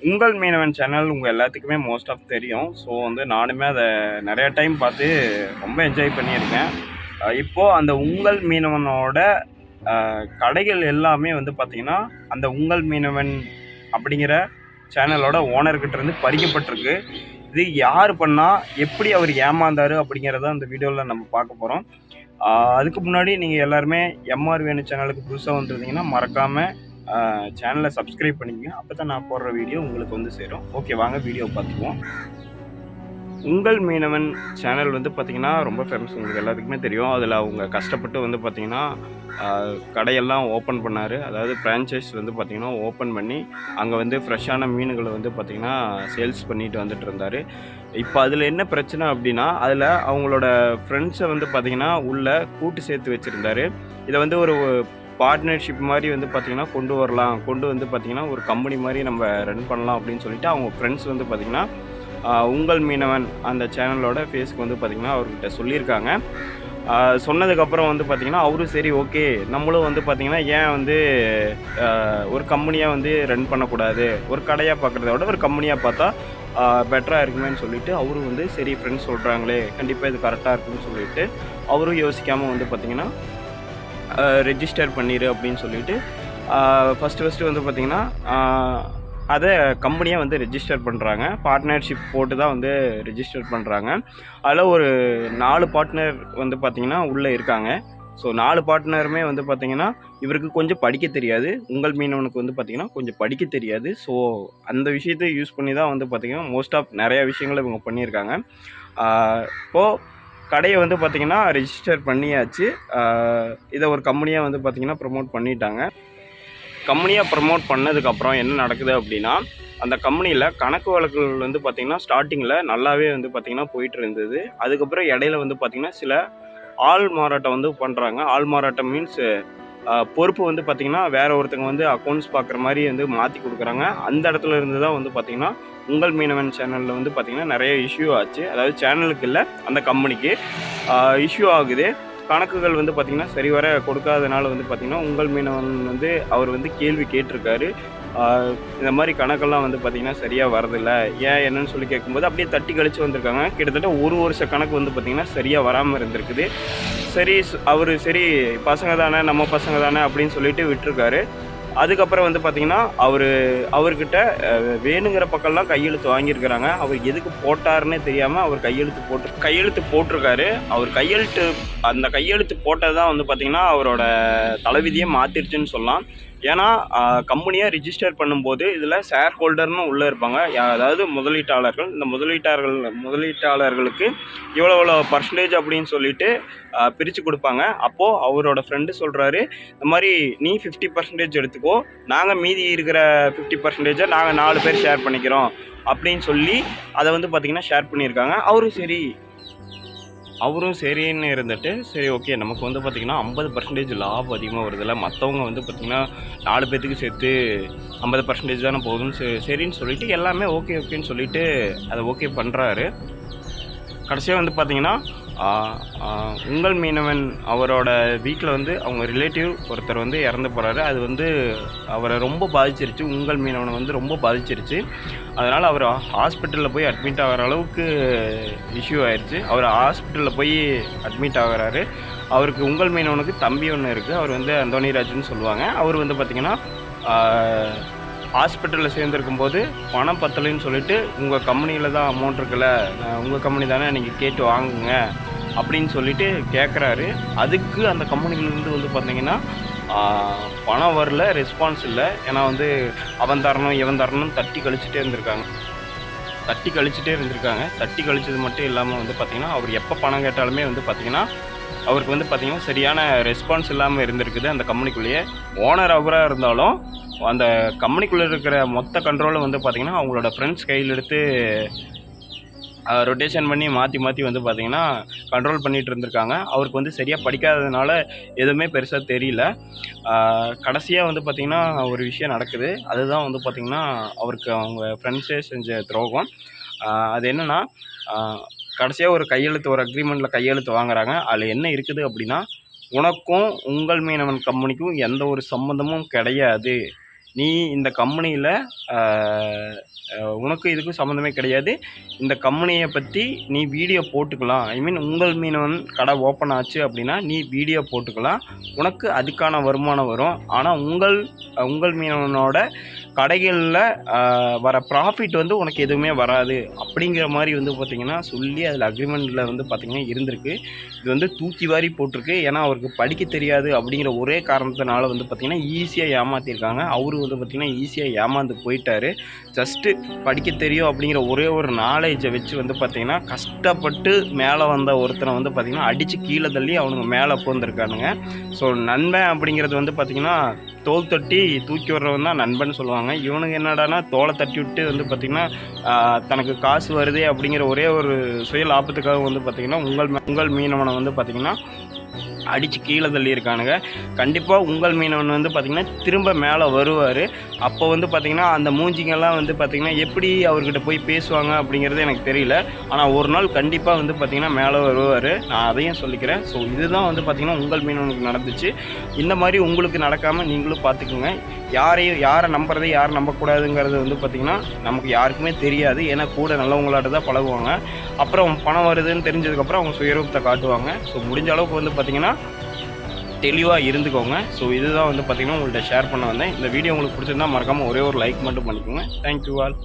உங்கள் மீனவன் சேனல் உங்கள் எல்லாத்துக்குமே மோஸ்ட் ஆஃப் தெரியும். ஸோ வந்து நானுமே அதை நிறையா டைம் பார்த்து ரொம்ப என்ஜாய் பண்ணியிருக்கேன். இப்போது அந்த உங்கள் மீனவனோட கடைகள் எல்லாமே வந்து பார்த்திங்கன்னா அந்த உங்கள் மீனவன் அப்படிங்கிற சேனலோட ஓனர்கிட்ட இருந்து பறிக்கப்பட்டிருக்கு. இது யார் பண்ணால் எப்படி அவர் ஏமாந்தார் அப்படிங்கிறத அந்த வீடியோவில் நம்ம பார்க்க போகிறோம். அதுக்கு முன்னாடி நீங்கள் எல்லாருமே எம்ஆர் வேணு சேனலுக்கு புதுசாக வந்துருந்தீங்கன்னா மறக்காமல் சேனலை சப்ஸ்கிரைப் பண்ணிக்கங்க. அப்போ தான் நான் போடுற வீடியோ உங்களுக்கு வந்து சேரும். ஓகே, வாங்க வீடியோ பார்த்துக்குவோம். உங்கள் மீனவன் சேனல் வந்து பார்த்திங்கன்னா ரொம்ப ஃபேமஸ், உங்களுக்கு எல்லாத்துக்குமே தெரியும். அதில் அவங்க கஷ்டப்பட்டு வந்து பார்த்திங்கன்னா கடையெல்லாம் ஓப்பன் பண்ணார். அதாவது ஃப்ரான்ச்சைஸ் வந்து பார்த்திங்கன்னா ஓப்பன் பண்ணி அங்கே வந்து ஃப்ரெஷ்ஷான மீன்களை வந்து பார்த்திங்கன்னா சேல்ஸ் பண்ணிட்டு வந்துட்டு இருந்தார். இப்போ அதில் என்ன பிரச்சனை அப்படின்னா, அதில் அவங்களோட ஃப்ரெண்ட்ஸை வந்து பார்த்திங்கன்னா உள்ளே கூட்டு சேர்த்து வச்சுருந்தார். இதை வந்து ஒரு பார்ட்னர்ஷிப் மாதிரி வந்து பார்த்திங்கன்னா கொண்டு வந்து பார்த்திங்கன்னா ஒரு கம்பெனி மாதிரி நம்ம ரன் பண்ணலாம் அப்படின்னு சொல்லிட்டு அவங்க ஃப்ரெண்ட்ஸ் வந்து பார்த்திங்கன்னா உங்கள் மீனவன் அந்த சேனலோட ஃபேஸ்க்கு வந்து பார்த்திங்கன்னா அவர்கிட்ட சொல்லியிருக்காங்க. சொன்னதுக்கப்புறம் வந்து பார்த்திங்கன்னா அவரும் சரி ஓகே, நம்மளும் வந்து பார்த்திங்கன்னா ஏன் வந்து ஒரு கம்பெனியாக வந்து ரன் பண்ணக்கூடாது, ஒரு கடையாக பார்க்குறத விட ஒரு கம்பெனியாக பார்த்தா பெட்டராக இருக்குமேன்னு சொல்லிவிட்டு அவரும் வந்து சரி ஃப்ரெண்ட்ஸ் சொல்கிறாங்களே கண்டிப்பாக இது கரெக்டாக இருக்குன்னு சொல்லிவிட்டு அவரும் யோசிக்காமல் வந்து பார்த்திங்கன்னா ரெஜிஸ்டர் பண்ணிடு அப்படின்னு சொல்லிவிட்டு ஃபஸ்ட்டு வந்து பார்த்திங்கன்னா அதை கம்பெனியாக வந்து ரெஜிஸ்டர் பண்ணுறாங்க. பார்ட்னர்ஷிப் போட்டு தான் வந்து ரெஜிஸ்டர் பண்ணுறாங்க. அதில் ஒரு 4 பார்ட்னர் வந்து பார்த்திங்கன்னா உள்ளே இருக்காங்க. ஸோ 4 பார்ட்னருமே வந்து பார்த்திங்கன்னா இவருக்கு கொஞ்சம் படிக்க தெரியாது, உங்கள் மீனவனுக்கு வந்து பார்த்திங்கன்னா கொஞ்சம் படிக்க தெரியாது. ஸோ அந்த விஷயத்தை யூஸ் பண்ணி தான் வந்து பார்த்திங்கன்னா மோஸ்ட் ஆஃப் நிறையா விஷயங்களை இவங்க பண்ணியிருக்காங்க. இப்போது கடையை வந்து பார்த்திங்கன்னா ரெஜிஸ்டர் பண்ணியாச்சு. இதை ஒரு கம்பெனியாக வந்து பார்த்திங்கன்னா ப்ரமோட் பண்ணிட்டாங்க. கம்பெனியாக ப்ரமோட் பண்ணதுக்கப்புறம் என்ன நடக்குது அப்படின்னா, அந்த கம்பெனியில் கணக்கு வழக்குகள் வந்து பார்த்திங்கன்னா ஸ்டார்டிங்கில் நல்லாவே வந்து பார்த்திங்கன்னா போயிட்டு இருந்தது. அதுக்கப்புறம் இடையில வந்து பார்த்திங்கன்னா சில ஆள் மாறாட்டம் வந்து பண்ணுறாங்க. ஆள் மாறாட்டம் மீன்ஸ் பொறுப்பு வந்து பார்த்திங்கன்னா வேறு ஒருத்தங்க வந்து அக்கௌண்ட்ஸ் பார்க்குற மாதிரி வந்து மாற்றி கொடுக்குறாங்க. அந்த இடத்துல இருந்து தான் வந்து பார்த்திங்கன்னா உங்கள் மீனவன் சேனலில் வந்து பார்த்திங்கன்னா நிறைய இஷ்யூ ஆச்சு. அதாவது சேனலுக்கு இல்லை, அந்த கம்பெனிக்கு இஷ்யூ ஆகுது. கணக்குகள் வந்து பார்த்திங்கன்னா சரிவர கொடுக்காதனால வந்து பார்த்திங்கன்னா உங்கள் மீனவன் வந்து அவர் வந்து கேள்வி கேட்டிருக்காரு. இந்த மாதிரி கணக்கெல்லாம் வந்து பார்த்திங்கன்னா சரியாக வரதில்லை, ஏன் என்னன்னு சொல்லி கேட்கும்போது அப்படியே தட்டி கழித்து வந்திருக்காங்க. கிட்டத்தட்ட ஒரு வருஷ கணக்கு வந்து பார்த்திங்கன்னா சரியாக வராமல் இருந்திருக்குது. அவர் சரி பசங்க தானே, நம்ம பசங்க தானே அப்படின்னு சொல்லிட்டு விட்டுருக்காரு. அதுக்கப்புறம் வந்து பார்த்திங்கன்னா அவர்கிட்ட வேணுங்கிற பக்கம்லாம் கையெழுத்து வாங்கியிருக்கிறாங்க. அவர் எதுக்கு போட்டாருன்னே தெரியாமல் அவர் கையெழுத்து போட்டிருக்காரு. அவர் அந்த கையெழுத்து போட்டது தான் வந்து பார்த்திங்கன்னா அவரோட தலைவிதியை மாற்றிருச்சுன்னு சொல்லலாம். ஏன்னா கம்பெனியாக ரிஜிஸ்டர் பண்ணும்போது இதில் ஷேர் ஹோல்டர்னு உள்ளே இருப்பாங்க, அதாவது முதலீட்டாளர்கள். இந்த முதலீட்டாளர்களுக்கு இவ்வளோ பர்சன்டேஜ் அப்படின்னு சொல்லிட்டு பிரித்து கொடுப்பாங்க. அப்போது அவரோட ஃப்ரெண்டு சொல்கிறாரு, இந்த மாதிரி நீ 50% எடுத்துக்கோ, நாங்கள் மீதி இருக்கிற 50% நாங்கள் 4 பேர் ஷேர் பண்ணிக்கிறோம் அப்படின்னு சொல்லி அதை வந்து பார்த்திங்கன்னா ஷேர் பண்ணியிருக்காங்க. அவரும் சரின்னு இருந்துட்டு சரி ஓகே, நமக்கு வந்து பார்த்திங்கன்னா 50% லாபம் அதிகமாக வருதில்ல, மற்றவங்க வந்து பார்த்திங்கன்னா 4 பேர்த்துக்கு சேர்த்து 50% தானே போகுதுன்னு சரின்னு சொல்லிவிட்டு எல்லாமே ஓகேன்னு சொல்லிவிட்டு அதை ஓகே பண்ணுறாரு. கடைசியாக வந்து பார்த்திங்கன்னா உங்கள் மீனவன் அவரோட வீட்டில் வந்து அவங்க ரிலேட்டிவ் ஒருத்தர் வந்து இறந்து போகிறாரு. அது வந்து அவரை ரொம்ப பாதிச்சிருச்சு, உங்கள் மீனவனை வந்து ரொம்ப பாதிச்சிருச்சு. அதனால் அவர் ஹாஸ்பிட்டலில் போய் அட்மிட் ஆகிற அளவுக்கு இஷ்யூ ஆயிடுச்சு. அவர் ஹாஸ்பிட்டலில் போய் அட்மிட் ஆகிறாரு. அவருக்கு உங்கள் மீனவனுக்கு தம்பி ஒன்று இருக்குது, அவர் வந்து அந்தோனிராஜ்னு சொல்லுவாங்க. அவர் வந்து பார்த்திங்கன்னா ஹாஸ்பிட்டலில் சேர்ந்துருக்கும் போது பணம் பத்தலைன்னு சொல்லிட்டு உங்கள் கம்பெனியில் தான் அமௌண்ட் இருக்குல்ல, உங்கள் கம்பெனி தானே, நீங்கள் கேட்டு வாங்குங்க அப்படின்னு சொல்லிட்டு கேட்குறாரு. அதுக்கு அந்த கம்பெனிலேருந்து வந்து பார்த்திங்கன்னா பணம் வரல, ரெஸ்பான்ஸ் இல்லை. ஏன்னா வந்து அவன் தரணும் இவன் தரணும்னு தட்டி கழிச்சிட்டே இருந்திருக்காங்க. தட்டி கழிச்சது மட்டும் இல்லாமல் வந்து பார்த்திங்கன்னா அவர் எப்போ பணம் கேட்டாலுமே வந்து பார்த்திங்கன்னா அவருக்கு வந்து பார்த்திங்கன்னா சரியான ரெஸ்பான்ஸ் இல்லாமல் இருந்திருக்குது. அந்த கம்பெனிக்குள்ளேயே ஓனர் அவராக இருந்தாலும் அந்த கம்பெனிக்குள்ளே இருக்கிற மொத்த கண்ட்ரோலும் வந்து பார்த்திங்கன்னா அவங்களோட ஃப்ரெண்ட்ஸ் கையில் எடுத்து ரொட்டேஷன் பண்ணி மாற்றி வந்து பார்த்திங்கன்னா கண்ட்ரோல் பண்ணிகிட்டு இருந்திருக்காங்க. அவருக்கு வந்து சரியாக படிக்காததுனால எதுவுமே பெருசாக தெரியல. கடைசியாக வந்து பார்த்திங்கன்னா ஒரு விஷயம் நடக்குது. அதுதான் வந்து பார்த்திங்கன்னா அவருக்கு அவங்க ஃப்ரெண்ட்ஸே செஞ்ச துரோகம். அது என்னென்னா, கடைசியாக ஒரு அக்ரிமெண்ட்டில் கையெழுத்து வாங்குறாங்க. அதில் என்ன இருக்குது அப்படின்னா, உனக்கும் உங்கள் மீனவன் கம்பெனிக்கும் எந்த ஒரு சம்மந்தமும் கிடையாது, நீ இந்த கம்பெனியில் உனக்கு இதுக்கும் சம்மந்தமே கிடையாது, இந்த கம்பெனியை பற்றி நீ வீடியோ போட்டுக்கலாம். ஐ மீன் உங்கள் மீனவன் கடை ஓப்பன் ஆச்சு அப்படின்னா நீ வீடியோ போட்டுக்கலாம், உனக்கு அதுக்கான வருமானம் வரும். ஆனால் உங்கள் மீனவனோட கடைகளில் வர ப்ராஃபிட் வந்து உனக்கு எதுவுமே வராது அப்படிங்கிற மாதிரி வந்து பார்த்திங்கன்னா சொல்லி அதில் அக்ரிமெண்ட்டில் வந்து பார்த்திங்கன்னா இருந்திருக்கு. இது வந்து தூக்கி வாரி போட்டிருக்கு. ஏன்னா அவருக்கு படிக்க தெரியாது அப்படிங்கிற ஒரே காரணத்தினால வந்து பார்த்திங்கன்னா ஈஸியாக ஏமாற்றிருக்காங்க. அவரு வந்து பார்த்திங்கன்னா ஈஸியாக ஏமாந்து போயிட்டார். ஜஸ்ட்டு படிக்க தெரியும் அப்படிங்கிற ஒரே ஒரு நாலேஜை வச்சு வந்து பார்த்திங்கன்னா கஷ்டப்பட்டு மேலே வந்த ஒருத்தனை வந்து பார்த்திங்கன்னா அடித்து கீழே தள்ளி அவனுங்க மேலே போந்திருக்கானுங்க. ஸோ நண்பன் அப்படிங்கிறது வந்து பார்த்திங்கன்னா தோல் தட்டி தூக்கி விடுறவன் தான் நண்பன் சொல்லுவாங்க. இவனுங்க என்னடானா தோலை தட்டி விட்டு வந்து பார்த்திங்கன்னா தனக்கு காசு வருதே அப்படிங்கிற ஒரே ஒரு சுய லாபத்துக்காக வந்து பார்த்திங்கன்னா உங்கள் மீனவனை வந்து பார்த்திங்கன்னா அடித்து கீழே தள்ளியிருக்கானுங்க. கண்டிப்பாக உங்கள் மீனவன் வந்து பார்த்திங்கன்னா திரும்ப மேலே வருவார். அப்போ வந்து பார்த்திங்கன்னா அந்த மூஞ்சிங்கெல்லாம் வந்து பார்த்திங்கன்னா எப்படி அவர்கிட்ட போய் பேசுவாங்க அப்படிங்கிறது எனக்கு தெரியல. ஆனால் ஒரு நாள் கண்டிப்பாக வந்து பார்த்திங்கன்னா மேலே வருவார். நான் அதையும் சொல்லிக்கிறேன். ஸோ இதுதான் வந்து பார்த்திங்கன்னா உங்கள் மீனவனுக்கு நடந்துச்சு. இந்த மாதிரி உங்களுக்கு நடக்காமல் நீங்களும் பார்த்துக்குங்க. யாரை நம்புறது யாரை நம்பக்கூடாதுங்கிறது வந்து பார்த்திங்கன்னா நமக்கு யாருக்குமே தெரியாது. ஏன்னா கூட நல்லவங்களாட்ட தான் பழகுவாங்க. அப்புறம் பணம் வருதுன்னு தெரிஞ்சதுக்கப்புறம் அவங்க சுயரூபத்தை காட்டுவாங்க. ஸோ முடிஞ்ச அளவுக்கு வந்து பார்த்திங்கன்னா தெளிவாக இருந்துக்கோங்க. ஸோ இதுதான் வந்து பார்த்திங்கன்னா உங்கள்கிட்ட ஷேர் பண்ண வந்தேன். இந்த வீடியோ உங்களுக்கு பிடிச்சிருந்தா மறக்காமல் ஒரே ஒரு லைக் மட்டும் பண்ணிக்கோங்க. Thank you all.